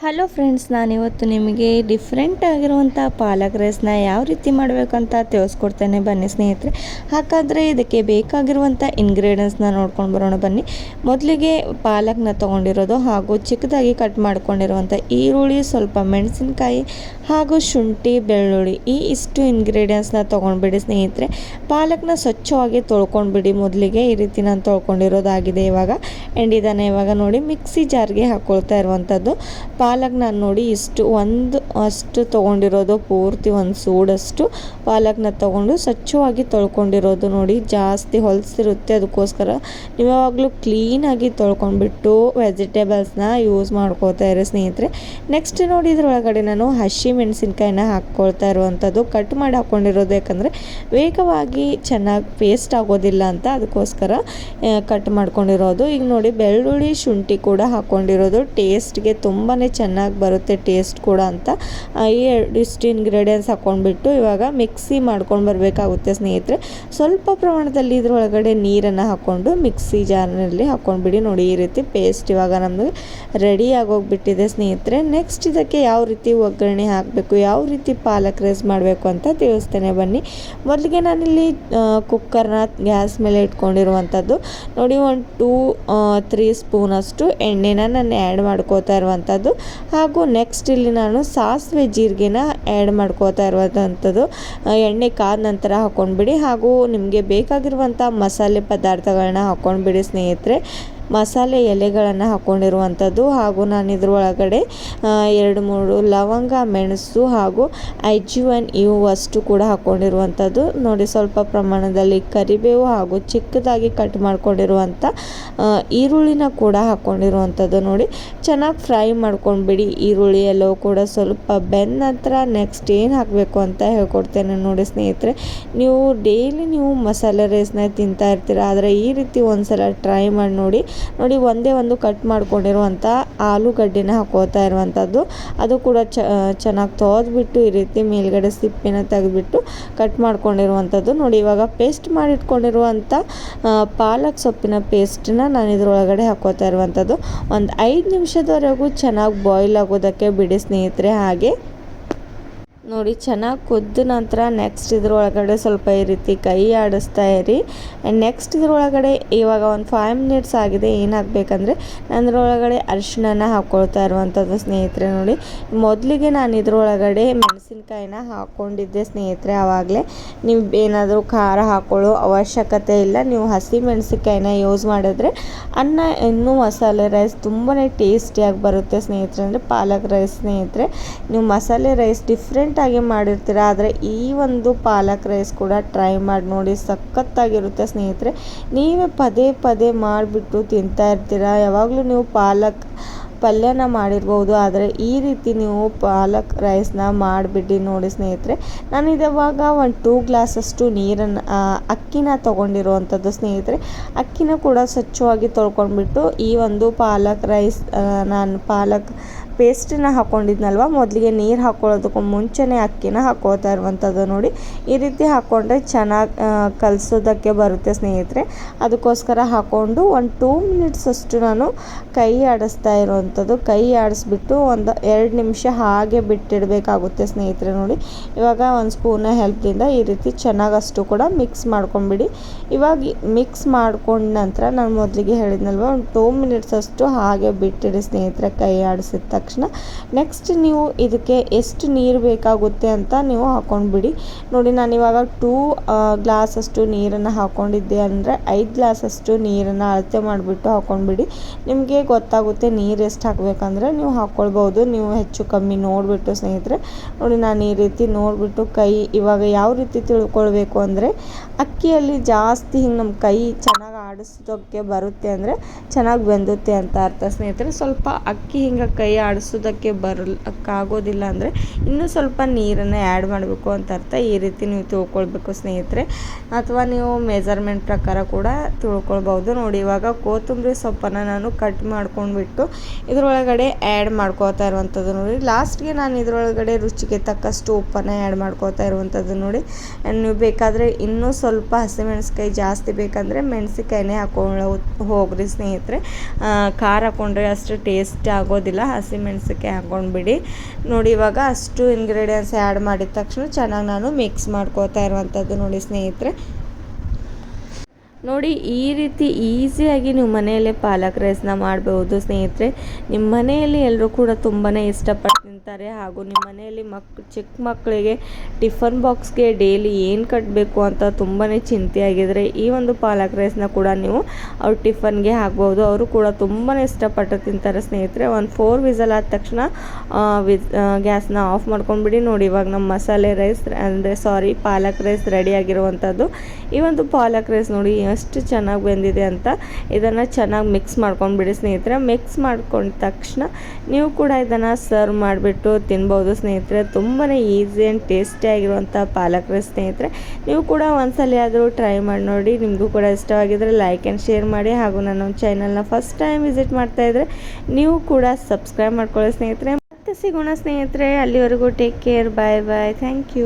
Hello friends, ನಾನಿವತ್ತು ನಿಮಗೆ different ಆಗಿರುವಂಥ ಪಾಲಕ್ ರೈಸ್ನ ಯಾವ ರೀತಿ ಮಾಡಬೇಕಂತ ತಿಳಿಸ್ಕೊಡ್ತೇನೆ ಬನ್ನಿ ಸ್ನೇಹಿತರೆ. ಹಾಗಾದರೆ ಇದಕ್ಕೆ ಬೇಕಾಗಿರುವಂಥ ಇಂಗ್ರೀಡಿಯೆಂಟ್ಸ್ನ ನೋಡ್ಕೊಂಡು ಬರೋಣ ಬನ್ನಿ. ಮೊದಲಿಗೆ ಪಾಲಕ್ನ ತೊಗೊಂಡಿರೋದು ಹಾಗೂ ಚಿಕ್ಕದಾಗಿ ಕಟ್ ಮಾಡ್ಕೊಂಡಿರುವಂಥ ಈರುಳ್ಳಿ, ಸ್ವಲ್ಪ ಮೆಣಸಿನಕಾಯಿ ಹಾಗೂ ಶುಂಠಿ, ಬೆಳ್ಳುಳ್ಳಿ ಇಷ್ಟು ಇಂಗ್ರೀಡಿಯೆಂಟ್ಸ್ನ ತೊಗೊಂಡ್ಬಿಡಿ ಸ್ನೇಹಿತರೆ. ಪಾಲಕ್ನ ಸ್ವಚ್ಛವಾಗಿ ತೊಳ್ಕೊಂಡ್ಬಿಡಿ. ಮೊದಲಿಗೆ ಈ ರೀತಿ ನಾನು ತೊಳ್ಕೊಂಡಿರೋದಾಗಿದೆ ಇವಾಗ ನೋಡಿ ಮಿಕ್ಸಿ ಜಾರ್ಗೆ ಹಾಕ್ಕೊಳ್ತಾ ಇರುವಂಥದ್ದು. ಪಾಲಕ್ ನಾನು ನೋಡಿ ಅಷ್ಟು ತೊಗೊಂಡಿರೋದು, ಪೂರ್ತಿ ಒಂದು ಸೂಡಷ್ಟು ಪಾಲಕ್ನ ತೊಗೊಂಡು ಸ್ವಚ್ಛವಾಗಿ ತೊಳ್ಕೊಂಡಿರೋದು. ನೋಡಿ ಜಾಸ್ತಿ ಹೊಲಸಿರುತ್ತೆ, ಅದಕ್ಕೋಸ್ಕರ ನೀವು ಯಾವಾಗಲೂ ಕ್ಲೀನಾಗಿ ತೊಳ್ಕೊಂಡ್ಬಿಟ್ಟು ವೆಜಿಟೇಬಲ್ಸ್ನ ಯೂಸ್ ಮಾಡ್ಕೋತಾ ಇರಿ ಸ್ನೇಹಿತರೆ. ನೆಕ್ಸ್ಟ್ ನೋಡಿ ಇದರೊಳಗಡೆ ನಾನು ಹಸಿ ಮೆಣಸಿನ್ಕಾಯಿನ ಹಾಕ್ಕೊಳ್ತಾ ಇರುವಂಥದ್ದು. ಕಟ್ ಮಾಡಿ ಹಾಕ್ಕೊಂಡಿರೋದು, ಯಾಕಂದರೆ ವೇಗವಾಗಿ ಚೆನ್ನಾಗಿ ಪೇಸ್ಟ್ ಆಗೋದಿಲ್ಲ ಅಂತ, ಅದಕ್ಕೋಸ್ಕರ ಕಟ್ ಮಾಡ್ಕೊಂಡಿರೋದು. ಈಗ ನೋಡಿ ಬೆಳ್ಳುಳ್ಳಿ, ಶುಂಠಿ ಕೂಡ ಹಾಕ್ಕೊಂಡಿರೋದು. ಟೇಸ್ಟ್ಗೆ ತುಂಬಾ ಚೆನ್ನಾಗಿ ಬರುತ್ತೆ ಟೇಸ್ಟ್ ಕೂಡ ಅಂತ ಈ ಇಷ್ಟು ಇಂಗ್ರೀಡಿಯೆಂಟ್ಸ್ ಹಾಕ್ಕೊಂಡ್ಬಿಟ್ಟು ಇವಾಗ ಮಿಕ್ಸಿ ಮಾಡ್ಕೊಂಡು ಬರಬೇಕಾಗುತ್ತೆ ಸ್ನೇಹಿತರೆ. ಸ್ವಲ್ಪ ಪ್ರಮಾಣದಲ್ಲಿ ಇದರೊಳಗಡೆ ನೀರನ್ನು ಹಾಕ್ಕೊಂಡು ಮಿಕ್ಸಿ ಜಾರ್ನಲ್ಲಿ ಹಾಕ್ಕೊಂಡ್ಬಿಡಿ. ನೋಡಿ ಈ ರೀತಿ ಪೇಸ್ಟ್ ಇವಾಗ ನಮಗೆ ರೆಡಿ ಆಗೋಗ್ಬಿಟ್ಟಿದೆ ಸ್ನೇಹಿತರೆ. ನೆಕ್ಸ್ಟ್ ಇದಕ್ಕೆ ಯಾವ ರೀತಿ ಒಗ್ಗರಣೆ ಹಾಕಬೇಕು, ಯಾವ ರೀತಿ ಪಾಲಕ್ ರೈಸ್ ಮಾಡಬೇಕು ಅಂತ ತಿಳಿಸ್ತೇನೆ ಬನ್ನಿ. ಮೊದಲಿಗೆ ನಾನಿಲ್ಲಿ ಕುಕ್ಕರ್ನ ಗ್ಯಾಸ್ ಮೇಲೆ ಇಟ್ಕೊಂಡಿರುವಂಥದ್ದು. ನೋಡಿ ಒಂದು 2-3 ಸ್ಪೂನಷ್ಟು ಎಣ್ಣೆನ ನಾನು ಆ್ಯಡ್ ಮಾಡ್ಕೋತಾ ಇರುವಂಥದ್ದು. ಹಾಗೂ ನೆಕ್ಸ್ಟ್ ಇಲ್ಲಿ ನಾನು ಸಾಸಿವೆ ಜೀರಿಗೆನ ಆ್ಯಡ್ ಮಾಡ್ಕೋತಾ ಇರುವಂಥದ್ದು. ಎಣ್ಣೆ ಕಾದ ನಂತರ ಹಾಕ್ಕೊಂಡ್ಬಿಡಿ. ಹಾಗೂ ನಿಮಗೆ ಬೇಕಾಗಿರುವಂಥ ಮಸಾಲೆ ಪದಾರ್ಥಗಳನ್ನ ಹಾಕ್ಕೊಂಡ್ಬಿಡಿ ಸ್ನೇಹಿತರೆ. ಮಸಾಲೆ ಎಲೆಗಳನ್ನು ಹಾಕ್ಕೊಂಡಿರುವಂಥದ್ದು. ಹಾಗೂ ನಾನು ಇದ್ರೊಳಗಡೆ 2-3 ಲವಂಗ, ಮೆಣಸು ಹಾಗೂ ಅಜ್ವಾಯಿನ್ ಅಷ್ಟು ಕೂಡ ಹಾಕ್ಕೊಂಡಿರುವಂಥದ್ದು. ನೋಡಿ ಸ್ವಲ್ಪ ಪ್ರಮಾಣದಲ್ಲಿ ಕರಿಬೇವು ಹಾಗೂ ಚಿಕ್ಕದಾಗಿ ಕಟ್ ಮಾಡ್ಕೊಂಡಿರುವಂಥ ಈರುಳ್ಳಿನ ಕೂಡ ಹಾಕ್ಕೊಂಡಿರುವಂಥದ್ದು. ನೋಡಿ ಚೆನ್ನಾಗಿ ಫ್ರೈ ಮಾಡ್ಕೊಂಡ್ಬಿಡಿ. ಈರುಳ್ಳಿ ಎಲ್ಲವೂ ಕೂಡ ಸ್ವಲ್ಪ ಬೆಂದ ನಂತರ ನೆಕ್ಸ್ಟ್ ಏನು ಹಾಕಬೇಕು ಅಂತ ಹೇಳ್ಕೊಡ್ತೇನೆ ನೋಡಿ ಸ್ನೇಹಿತರೆ. ನೀವು ಡೈಲಿ ಮಸಾಲೆ ರೈಸ್ನ ತಿಂತಾ ಇರ್ತೀರ, ಆದರೆ ಈ ರೀತಿ ಒಂದ್ಸಲ ಟ್ರೈ ಮಾಡಿ ನೋಡಿ. ಒಂದೇ ಒಂದು ಕಟ್ ಮಾಡ್ಕೊಂಡಿರುವಂಥ ಆಲೂಗಡ್ಡೆನ ಹಾಕೋತಾ ಇರುವಂಥದ್ದು. ಅದು ಕೂಡ ಚೆನ್ನಾಗಿ ತೊಳೆದ್ಬಿಟ್ಟು ಈ ರೀತಿ ಮೇಲ್ಗಡೆ ಸಿಪ್ಪೆನ ತೆಗೆದುಬಿಟ್ಟು ಕಟ್ ಮಾಡ್ಕೊಂಡಿರುವಂಥದ್ದು. ನೋಡಿ ಇವಾಗ ಪೇಸ್ಟ್ ಮಾಡಿಟ್ಕೊಂಡಿರುವಂಥ ಪಾಲಕ್ ಸೊಪ್ಪಿನ ಪೇಸ್ಟನ್ನ ನಾನು ಇದರೊಳಗಡೆ ಹಾಕೋತಾ ಇರುವಂಥದ್ದು. ಒಂದು 5 ನಿಮಿಷದವರೆಗೂ ಚೆನ್ನಾಗಿ ಬಾಯ್ಲ್ ಆಗೋದಕ್ಕೆ ಬಿಡಿ ಸ್ನೇಹಿತರೆ. ಹಾಗೆ ನೋಡಿ ಚೆನ್ನಾಗಿ ಕುದ್ದ ನಂತರ ನೆಕ್ಸ್ಟ್ ಇದ್ರೊಳಗಡೆ ಸ್ವಲ್ಪ ಈ ರೀತಿ ಕೈ ಆಡಿಸ್ತಾ ಇರಿ. ಆ್ಯಂಡ್ ನೆಕ್ಸ್ಟ್ ಇದ್ರೊಳಗಡೆ ಇವಾಗ ಒಂದು 5 ಮಿನಿಟ್ಸ್ ಆಗಿದೆ. ಏನಾಗಬೇಕಂದ್ರೆ ನಾನು ಇದ್ರೊಳಗಡೆ ಅರಿಶಿಣನ ಹಾಕ್ಕೊಳ್ತಾ ಇರುವಂಥದ್ದು ಸ್ನೇಹಿತರೆ. ನೋಡಿ ಮೊದಲಿಗೆ ನಾನು ಇದ್ರೊಳಗಡೆ ಮೆಣಸಿನ್ಕಾಯಿನ ಹಾಕ್ಕೊಂಡಿದ್ದೆ ಸ್ನೇಹಿತರೆ. ಆವಾಗಲೇ ನೀವು ಏನಾದರೂ ಖಾರ ಹಾಕ್ಕೊಳ್ಳೋ ಅವಶ್ಯಕತೆ ಇಲ್ಲ. ನೀವು ಹಸಿ ಮೆಣಸಿನ್ಕಾಯಿನ ಯೂಸ್ ಮಾಡಿದ್ರೆ ಅನ್ನ ಇನ್ನೂ ಮಸಾಲೆ ರೈಸ್ ತುಂಬಾ ಟೇಸ್ಟಿಯಾಗಿ ಬರುತ್ತೆ ಸ್ನೇಹಿತರೆ. ಅಂದರೆ ಪಾಲಕ್ ರೈಸ್ ಸ್ನೇಹಿತರೆ, ನೀವು ಮಸಾಲೆ ರೈಸ್ ಡಿಫ್ರೆಂಟ್ ಆಗಿ ಮಾಡಿರ್ತೀರ, ಆದರೆ ಈ ಒಂದು ಪಾಲಕ್ ರೈಸ್ ಕೂಡ ಟ್ರೈ ಮಾಡಿ ನೋಡಿ, ಸಖತ್ತಾಗಿರುತ್ತೆ ಸ್ನೇಹಿತರೆ. ನೀವೇ ಪದೇ ಪದೇ ಮಾಡಿಬಿಟ್ಟು ತಿಂತಾ ಇರ್ತೀರ. ಯಾವಾಗಲೂ ನೀವು ಪಾಲಕ್ ಪಲ್ಯನ ಮಾಡಿರ್ಬೋದು, ಆದರೆ ಈ ರೀತಿ ನೀವು ಪಾಲಕ್ ರೈಸ್ನ ಮಾಡಿಬಿಟ್ಟು ನೋಡಿ ಸ್ನೇಹಿತರೆ. ನಾನು ಇವಾಗ ಒಂದು 2 ಗ್ಲಾಸಷ್ಟು ನೀರನ್ನು ಅಕ್ಕಿನ ತೊಗೊಂಡಿರುವಂಥದ್ದು ಸ್ನೇಹಿತರೆ. ಅಕ್ಕಿನ ಕೂಡ ಸ್ವಚ್ಛವಾಗಿ ತೊಳ್ಕೊಂಡ್ಬಿಟ್ಟು ಈ ಒಂದು ಪಾಲಕ್ ರೈಸ್ ನಾನು ಪಾಲಕ್ ಪೇಸ್ಟನ್ನ ಹಾಕ್ಕೊಂಡಿದ್ನಲ್ವ, ಮೊದಲಿಗೆ ನೀರು ಹಾಕ್ಕೊಳ್ಳೋದಕ್ಕೂ ಮುಂಚೆನೇ ಅಕ್ಕಿನ ಹಾಕ್ಕೋತಾ ಇರುವಂಥದ್ದು. ನೋಡಿ ಈ ರೀತಿ ಹಾಕ್ಕೊಂಡ್ರೆ ಚೆನ್ನಾಗಿ ಕಲಿಸೋದಕ್ಕೆ ಬರುತ್ತೆ ಸ್ನೇಹಿತರೆ. ಅದಕ್ಕೋಸ್ಕರ ಹಾಕ್ಕೊಂಡು ಒಂದು 2 ಮಿನಿಟ್ಸ್ ಅಷ್ಟು ನಾನು ಕೈ ಆಡಿಸ್ತಾ ಇರುವಂಥದ್ದು. ಕೈ ಆಡಿಸ್ಬಿಟ್ಟು ಒಂದು 2 ನಿಮಿಷ ಹಾಗೆ ಬಿಟ್ಟಿಡಬೇಕಾಗುತ್ತೆ ಸ್ನೇಹಿತರೆ. ನೋಡಿ ಇವಾಗ ಒಂದು ಸ್ಪೂನ ಹೆಲ್ಪ್ದಿಂದ ಈ ರೀತಿ ಚೆನ್ನಾಗಷ್ಟು ಕೂಡ ಮಿಕ್ಸ್ ಮಾಡ್ಕೊಂಡ್ಬಿಡಿ. ಇವಾಗ ಮಿಕ್ಸ್ ಮಾಡ್ಕೊಂಡ ನಂತರ ನಾನು ಮೊದಲಿಗೆ ಹೇಳಿದ್ನಲ್ವ, ಒಂದು 2 ಮಿನಿಟ್ಸ್ ಅಷ್ಟು ಹಾಗೆ ಬಿಟ್ಟಿಡಿ ಸ್ನೇಹಿತರೆ ಕೈ ಆಡಿಸಿದ ತಕ್ಷಣ. ನೆಕ್ಸ್ಟ್ ನೀವು ಇದಕ್ಕೆ ಎಷ್ಟು ನೀರು ಬೇಕಾಗುತ್ತೆ ಅಂತ ನೀವು ಹಾಕ್ಕೊಂಡ್ಬಿಡಿ. ನೋಡಿ ನಾನಿವಾಗ 2 ಗ್ಲಾಸಷ್ಟು ನೀರನ್ನು ಹಾಕ್ಕೊಂಡಿದ್ದೆ, ಅಂದರೆ 5 ಗ್ಲಾಸಷ್ಟು ನೀರನ್ನು ಅಳತೆ ಮಾಡಿಬಿಟ್ಟು ಹಾಕ್ಕೊಂಡ್ಬಿಡಿ. ನಿಮಗೆ ಗೊತ್ತಾಗುತ್ತೆ ನೀರು ಎಷ್ಟು ಹಾಕಬೇಕಂದ್ರೆ ನೀವು ಹಾಕ್ಕೊಳ್ಬೋದು, ನೀವು ಹೆಚ್ಚು ಕಮ್ಮಿ ನೋಡಿಬಿಟ್ಟು ಸ್ನೇಹಿತರೆ. ನೋಡಿ ನಾನು ಈ ರೀತಿ ನೋಡಿಬಿಟ್ಟು ಇವಾಗ ಯಾವ ರೀತಿ ತಿಳ್ಕೊಳ್ಬೇಕು ಅಂದರೆ, ಅಕ್ಕಿಯಲ್ಲಿ ಜಾಸ್ತಿ ಹಿಂಗೆ ನಮ್ಮ ಕೈ ಚೆನ್ನಾಗಿ ಆಡಿಸೋದಕ್ಕೆ ಬರುತ್ತೆ ಅಂದರೆ ಚೆನ್ನಾಗಿ ಬೆಂದುತ್ತೆ ಅಂತ ಅರ್ಥ ಸ್ನೇಹಿತರೆ. ಸ್ವಲ್ಪ ಅಕ್ಕಿ ಹಿಂಗೆ ಕೈ ಆಡಿಸೋದಕ್ಕೆ ಆಗೋದಿಲ್ಲ ಅಂದರೆ ಇನ್ನೂ ಸ್ವಲ್ಪ ನೀರನ್ನು ಆ್ಯಡ್ ಮಾಡಬೇಕು ಅಂತ ಅರ್ಥ. ಈ ರೀತಿ ನೀವು ತಿಳ್ಕೊಳ್ಬೇಕು ಸ್ನೇಹಿತರೆ, ಅಥವಾ ನೀವು ಮೆಜರ್ಮೆಂಟ್ ಪ್ರಕಾರ ಕೂಡ ತಿಳ್ಕೊಳ್ಬೋದು. ನೋಡಿ ಇವಾಗ ಕೊತ್ತಂಬರಿ ಸೊಪ್ಪನ್ನು ನಾನು ಕಟ್ ಮಾಡ್ಕೊಂಡ್ಬಿಟ್ಟು ಇದರೊಳಗಡೆ ಆ್ಯಡ್ ಮಾಡ್ಕೋತಾ ಇರುವಂಥದ್ದು. ನೋಡಿ ಲಾಸ್ಟ್ಗೆ ನಾನು ಇದರೊಳಗಡೆ ರುಚಿಗೆ ತಕ್ಕಷ್ಟು ಉಪ್ಪನ್ನು ಆ್ಯಡ್ ಮಾಡ್ಕೋತಾ ಇರುವಂಥದ್ದು. ನೋಡಿ ನೀವು ಬೇಕಾದರೆ ಇನ್ನೂ ಸ್ವಲ್ಪ ಹಸಿಮೆಣಸಿಕಾಯಿ ಜಾಸ್ತಿ ಬೇಕಂದರೆ ಮೆಣಸಿಕಾಯಿನ ಹೋಗ್ರಿ ಸ್ನೇಹಿತರೆ. ಖಾರ ಹಾಕ್ಕೊಂಡ್ರೆ ಅಷ್ಟು ಟೇಸ್ಟ್ ಆಗೋದಿಲ್ಲ. ಹಸಿಮೆಣಸಿನ್ಕಾಯಿ ಹಾಕ್ಕೊಂಡ್ಬಿಡಿ. ನೋಡಿ ಇವಾಗ ಅಷ್ಟು ಇಂಗ್ರೀಡಿಯೆಂಟ್ಸ್ ಆ್ಯಡ್ ಮಾಡಿದ ತಕ್ಷಣ ಚೆನ್ನಾಗಿ ನಾನು ಮಿಕ್ಸ್ ಮಾಡ್ಕೋತಾ ಇರುವಂಥದ್ದು ನೋಡಿ ಸ್ನೇಹಿತರೆ. ನೋಡಿ ಈ ರೀತಿ ಈಸಿಯಾಗಿ ನೀವು ಮನೆಯಲ್ಲೇ ಪಾಲಕ್ ರೈಸ್ನ ಮಾಡಬಹುದು ಸ್ನೇಹಿತರೆ. ನಿಮ್ಮ ಮನೆಯಲ್ಲಿ ಎಲ್ಲರೂ ಕೂಡ ತುಂಬಾ ಇಷ್ಟಪಟ್ಟು ತಿಂತಾರೆ. ಹಾಗೂ ನಿಮ್ಮ ಮನೆಯಲ್ಲಿ ಚಿಕ್ಕ ಮಕ್ಕಳಿಗೆ ಟಿಫನ್ ಬಾಕ್ಸ್ಗೆ ಡೈಲಿ ಏನು ಕಟ್ಟಬೇಕು ಅಂತ ತುಂಬಾ ಚಿಂತೆಯಾಗಿದ್ದರೆ ಈ ಒಂದು ಪಾಲಕ್ ರೈಸ್ನ ಕೂಡ ನೀವು ಅವ್ರ ಟಿಫನ್ಗೆ ಹಾಕ್ಬೋದು. ಅವರು ಕೂಡ ತುಂಬಾ ಇಷ್ಟಪಟ್ಟು ತಿಂತಾರೆ ಸ್ನೇಹಿತರೆ. ಒಂದು 4 ವಿಸಲ್ ಆದ ತಕ್ಷಣ ಗ್ಯಾಸ್ನ ಆಫ್ ಮಾಡ್ಕೊಂಡ್ಬಿಡಿ. ನೋಡಿ ಇವಾಗ ನಮ್ಮ ಮಸಾಲೆ ರೈಸ್ ಪಾಲಕ್ ರೈಸ್ ರೆಡಿ ಆಗಿರುವಂಥದ್ದು. ಈ ಒಂದು ಪಾಲಕ್ ರೈಸ್ ನೋಡಿ ಎಷ್ಟು ಚೆನ್ನಾಗಿ ಬೆಂದಿದೆ ಅಂತ. ಇದನ್ನು ಚೆನ್ನಾಗಿ ಮಿಕ್ಸ್ ಮಾಡ್ಕೊಂಡ್ಬಿಡಿ ಸ್ನೇಹಿತರೆ. ಮಿಕ್ಸ್ ಮಾಡ್ಕೊಂಡ ತಕ್ಷಣ ನೀವು ಕೂಡ ಇದನ್ನು ಸರ್ವ್ ಮಾಡಿಬಿಟ್ಟು ತಿನ್ಬೋದು ಸ್ನೇಹಿತರೆ. ತುಂಬಾ ಈಸಿ ಆ್ಯಂಡ್ ಟೇಸ್ಟಿ ಆಗಿರುವಂಥ ಪಾಲಕ್ ರೈಸ್ ಸ್ನೇಹಿತರೆ. ನೀವು ಕೂಡ ಒಂದ್ಸಲ ಆದರೂ ಟ್ರೈ ಮಾಡಿ ನೋಡಿ. ನಿಮಗೂ ಕೂಡ ಇಷ್ಟವಾಗಿದ್ದರೆ ಲೈಕ್ ಆ್ಯಂಡ್ ಶೇರ್ ಮಾಡಿ. ಹಾಗೂ ನನ್ನ ಚಾನಲ್ನ ಫಸ್ಟ್ ಟೈಮ್ ವಿಸಿಟ್ ಮಾಡ್ತಾಯಿದ್ರೆ ನೀವು ಕೂಡ ಸಬ್ಸ್ಕ್ರೈಬ್ ಮಾಡ್ಕೊಳ್ಳಿ ಸ್ನೇಹಿತರೆ. ಮತ್ತೆ ಸಿಗೋಣ ಸ್ನೇಹಿತರೆ. ಅಲ್ಲಿವರೆಗೂ take care. Bye bye. Thank you.